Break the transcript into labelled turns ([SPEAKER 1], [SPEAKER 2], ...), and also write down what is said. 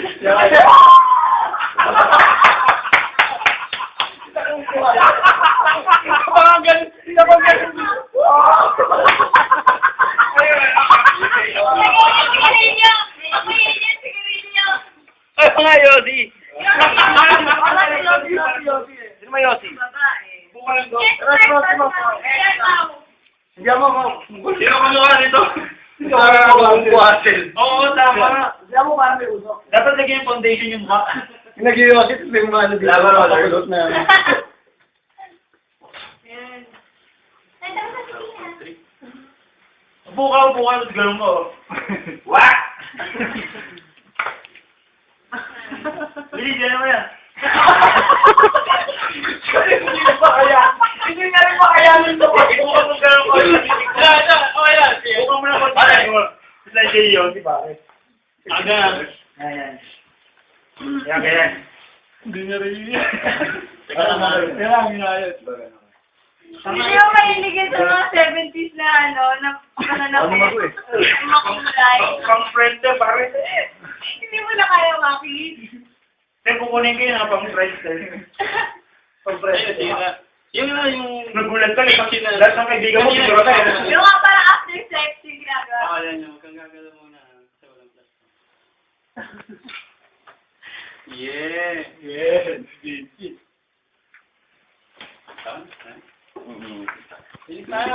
[SPEAKER 1] Ay, mga Yossi! Sino may Yossi?
[SPEAKER 2] Hindi ako
[SPEAKER 1] Sino kumuha nito? Oo, tama.
[SPEAKER 2] Hindi ako parang may usok.
[SPEAKER 1] Dapat lagyan yung foundation yung mukha.
[SPEAKER 2] Nag-iwasit ito yung mga ano dito. Kapulot na.
[SPEAKER 1] Upo ka, tapos gano'n mo. Wak! Bilis, yan naman yan.
[SPEAKER 2] Hindi na pa kaya. Hindi na rin pa kaya nito.
[SPEAKER 1] Upo ka kung gano'n ko. Upo mo na kung gano'n. Sila yun, di ba? Aga.
[SPEAKER 2] Ayan.
[SPEAKER 1] Yan, ganyan.
[SPEAKER 2] Hindi na rin yun.
[SPEAKER 1] Teka naman.
[SPEAKER 2] Kailangan ginayat.
[SPEAKER 3] Hindi mo mahilig sa mga 70s na na makulay.
[SPEAKER 1] Pang friend na, pare.
[SPEAKER 3] Hindi mo na kaya makikita.
[SPEAKER 1] Then kukunin ko yun, pang friend na. Pang friend na.
[SPEAKER 4] Yung
[SPEAKER 1] Nagulat ka, lahat ng kaibigan mo, siguro tayo.
[SPEAKER 3] Yung nga parang after sex yung ginagawa.
[SPEAKER 4] Akala nyo, kang gagalaw muna sa walang plastic. Yeah.
[SPEAKER 2] Yes.
[SPEAKER 4] Tama?
[SPEAKER 1] Mm-hmm.
[SPEAKER 4] Hindi tayo.